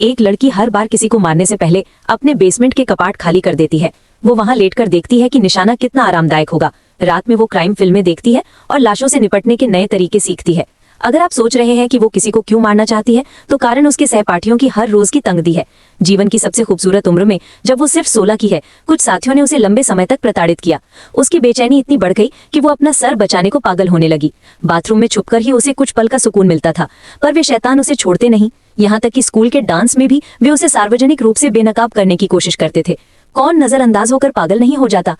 एक लड़की हर बार किसी को मारने से पहले अपने बेसमेंट के कपाट खाली कर देती है। वो वहां लेटकर देखती है कि निशाना कितना आरामदायक होगा। रात में वो क्राइम फिल्में देखती है और लाशों से निपटने के नए तरीके सीखती है। अगर आप सोच रहे हैं कि वो किसी को क्यों मारना चाहती है, तो कारण उसके सहपाठियों की हर रोज की तंगदी है। जीवन की सबसे खूबसूरत उम्र में जब वो सिर्फ 16 की है, कुछ साथियों ने उसे लंबे समय तक प्रताड़ित किया। उसकी बेचैनी इतनी बढ़ गई कि वो अपना सर बचाने को पागल होने लगी। बाथरूम में छुपकर ही उसे कुछ पल का सुकून मिलता था, पर वे शैतान उसे छोड़ते नहीं। यहाँ तक कि स्कूल के डांस में भी वे उसे सार्वजनिक रूप से बेनकाब करने की कोशिश करते थे। कौन नजरअंदाज होकर पागल नहीं हो जाता।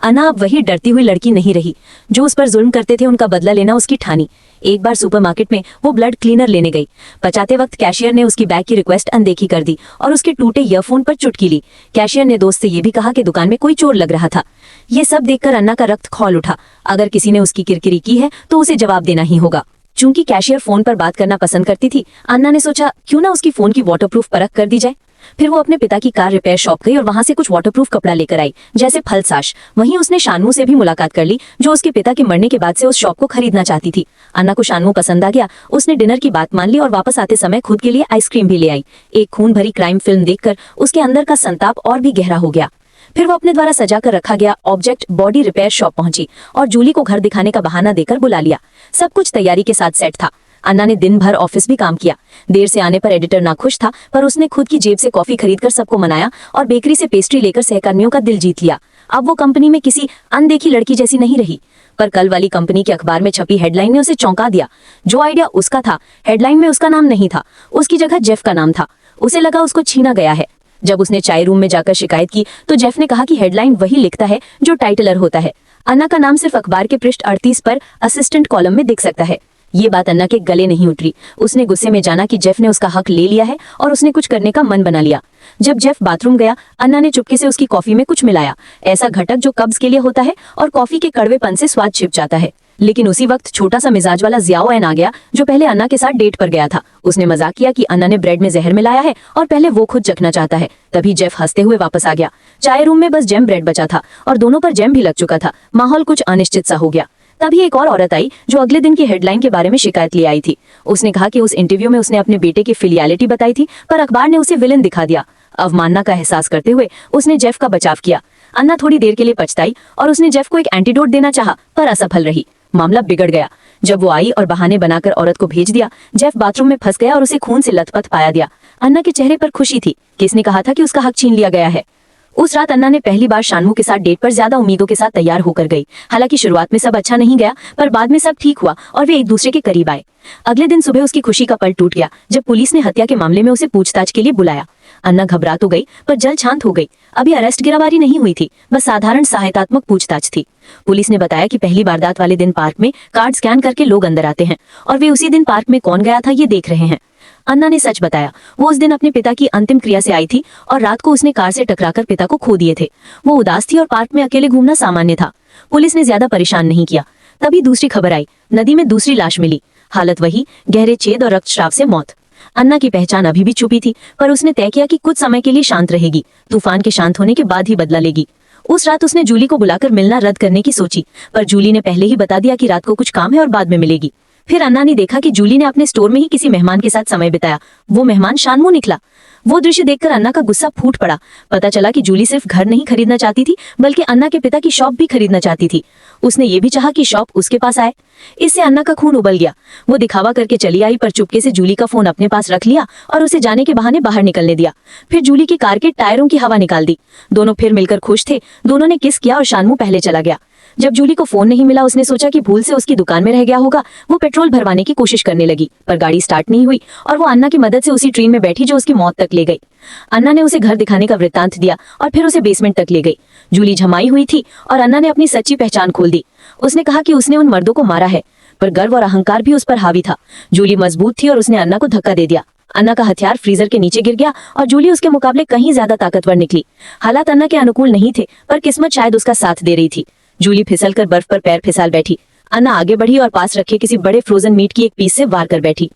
अन्ना अब वही डरती हुई लड़की नहीं रही। जो उस पर जुल्म करते थे, उनका बदला लेना उसकी ठानी। एक बार सुपरमार्केट में वो ब्लड क्लीनर लेने गई। पचाते वक्त कैशियर ने उसकी बैग की रिक्वेस्ट अनदेखी कर दी और उसके टूटे ईयरफोन पर चुटकी ली। कैशियर ने दोस्त से ये भी कहा कि दुकान में कोई चोर लग रहा था। ये सब देखकर अन्ना का रक्त खौल उठा। अगर किसी ने उसकी किरकिरी की है तो उसे जवाब देना ही होगा। चूंकि कैशियर फोन पर बात करना पसंद करती थी, अन्ना ने सोचा क्यों ना उसकी फोन की वाटरप्रूफ परख कर दी जाए। फिर वो अपने पिता की कार रिपेयर शॉप गई और वहां से कुछ वाटरप्रूफ कपड़ा लेकर आई, जैसे फलसाश। वहीं उसने शानू से भी मुलाकात कर ली, जो उसके पिता के मरने के बाद से उस शॉप को खरीदना चाहती थी। अन्ना को शानू पसंद आ गया। उसने डिनर की बात मान ली और वापस आते समय खुद के लिए आइसक्रीम भी ले आई। एक खून भरी क्राइम फिल्म देखकर उसके अंदर का संताप और भी गहरा हो गया। फिर वो अपने द्वारा सजा कर रखा गया ऑब्जेक्ट बॉडी रिपेयर शॉप पहुंची और जूली को घर दिखाने का बहाना देकर बुला लिया। सब कुछ तैयारी के साथ सेट था। अन्ना ने दिन भर ऑफिस भी काम किया। देर से आने पर एडिटर नाखुश था, पर उसने खुद की जेब से कॉफी खरीदकर सबको मनाया और बेकरी से पेस्ट्री लेकर सहकर्मियों का दिल जीत लिया। अब वो कंपनी में किसी अनदेखी लड़की जैसी नहीं रही। पर कल वाली कंपनी के अखबार में छपी हेडलाइन ने उसे चौंका दिया। जो आइडिया उसका था, हेडलाइन में उसका नाम नहीं था, उसकी जगह जेफ का नाम था। उसे लगा उसको छीना गया है। जब उसने चाय रूम में जाकर शिकायत की तो जेफ ने कहा कि हेडलाइन वही लिखता है जो टाइटलर होता है। अन्ना का नाम सिर्फ अखबार के पृष्ठ 38 पर असिस्टेंट कॉलम में दिख सकता है। ये बात अन्ना के गले नहीं उतरी। उसने गुस्से में जाना कि जेफ ने उसका हक ले लिया है और उसने कुछ करने का मन बना लिया। जब जेफ बाथरूम गया, अन्ना ने चुपके से उसकी कॉफी में कुछ मिलाया, ऐसा घटक जो कब्ज के लिए होता है और कॉफी के कड़वेपन से स्वाद छिप जाता है। लेकिन उसी वक्त छोटा सा मिजाज वाला जियाओ एन आ गया, जो पहले अन्ना के साथ डेट पर गया था। उसने मजाक किया कि अन्ना ने ब्रेड में जहर मिलाया है और पहले वो खुद चखना चाहता है। तभी जेफ हंसते हुए वापस आ गया। चाय रूम में बस जैम ब्रेड बचा था और दोनों पर जैम भी लग चुका था। माहौल कुछ अनिश्चित सा हो गया। तभी एक और औरत आई जो अगले दिन की हेडलाइन के बारे में शिकायत ले आई थी। उसने कहा कि उस इंटरव्यू में उसने अपने बेटे की फिलियलिटी बताई थी, पर अखबार ने उसे विलेन दिखा दिया। अवमानना का एहसास करते हुए उसने जेफ का बचाव किया। अन्ना थोड़ी देर के लिए पछताई और उसने जेफ को एक एंटीडोट देना चाहा, पर असफल रही। मामला बिगड़ गया। जब वो आई और बहाने बनाकर औरत को भेज दिया, जेफ बाथरूम में फंस गया और उसे खून से लथपथ पाया दिया। अन्ना के चेहरे पर खुशी थी। किसने कहा था कि उसका हक छीन लिया गया है। उस रात अन्ना ने पहली बार शानू के साथ डेट पर ज्यादा उम्मीदों के साथ तैयार होकर गई। हालांकि शुरुआत में सब अच्छा नहीं गया, पर बाद में सब ठीक हुआ और वे एक दूसरे के करीब आए। अगले दिन सुबह उसकी खुशी का पल टूट गया जब पुलिस ने हत्या के मामले में उसे पूछताछ के लिए बुलाया। अन्ना घबरा तो गई, पर जल्द शांत हो गई। अभी अरेस्ट गिरफ्तारी नहीं हुई थी, बस साधारण सहायतात्मक पूछताछ थी। पुलिस ने बताया कि पहली वारदात वाले दिन पार्क में कार्ड स्कैन करके लोग अंदर आते हैं और वे उसी दिन पार्क में कौन गया था ये देख रहे हैं। अन्ना ने सच बताया। वो उस दिन अपने पिता की अंतिम क्रिया से आई थी और रात को उसने कार से टकराकर पिता को खो दिए थे। वो उदास थी और पार्क में अकेले घूमना सामान्य था। पुलिस ने ज्यादा परेशान नहीं किया। तभी दूसरी खबर आई, नदी में दूसरी लाश मिली। हालत वही, गहरे छेद और रक्तस्राव से मौत। अन्ना की पहचान अभी भी छुपी थी, पर उसने तय किया कि कुछ समय के लिए शांत रहेगी। तूफान के शांत होने के बाद ही बदला लेगी। उस रात उसने जूली को बुलाकर मिलना रद्द करने की सोची, पर जूली ने पहले ही बता दिया कि रात को कुछ काम है और बाद में मिलेगी। फिर अन्ना ने देखा कि जूली ने अपने स्टोर में ही किसी मेहमान के साथ समय बिताया। वो मेहमान शानमू निकला। वो दृश्य देखकर अन्ना का गुस्सा फूट पड़ा। पता चला कि जूली सिर्फ घर नहीं खरीदना चाहती थी, बल्कि अन्ना के पिता की शॉप भी खरीदना चाहती थी। उसने ये भी चाहा कि शॉप उसके पास आए। इससे अन्ना का खून उबल गया। वो दिखावा करके चली आई, पर चुपके से जूली का फोन अपने पास रख लिया और उसे जाने के बहाने बाहर निकलने दिया। फिर जूली की कार के टायरों की हवा निकाल दी। दोनों फिर मिलकर खुश थे। दोनों ने किस किया और शानमू पहले चला गया। जब जूली को फोन नहीं मिला, उसने सोचा कि भूल से उसकी दुकान में रह गया होगा। वो पेट्रोल भरवाने की कोशिश करने लगी, पर गाड़ी स्टार्ट नहीं हुई और वो अन्ना की मदद से उसी ट्रेन में बैठी जो उसकी मौत तक ले गई। अन्ना ने उसे घर दिखाने का वृत्तांत दिया और फिर उसे बेसमेंट तक ले गई। जूली झमाई हुई थी और अन्ना ने अपनी सच्ची पहचान खोल दी। उसने कहा कि उसने उन मर्दों को मारा है, पर गर्व और अहंकार भी उस पर हावी था। जूली मजबूत थी और उसने अन्ना को धक्का दे दिया। अन्ना का हथियार फ्रीजर के नीचे गिर गया और जूली उसके मुकाबले कहीं ज्यादा ताकतवर निकली। हालात अन्ना के अनुकूल नहीं थे, पर किस्मत शायद उसका साथ दे रही थी। जूली फिसलकर बर्फ पर पैर फिसल बैठी। अन्ना आगे बढ़ी और पास रखे किसी बड़े फ्रोजन मीट की एक पीस से वार कर बैठी।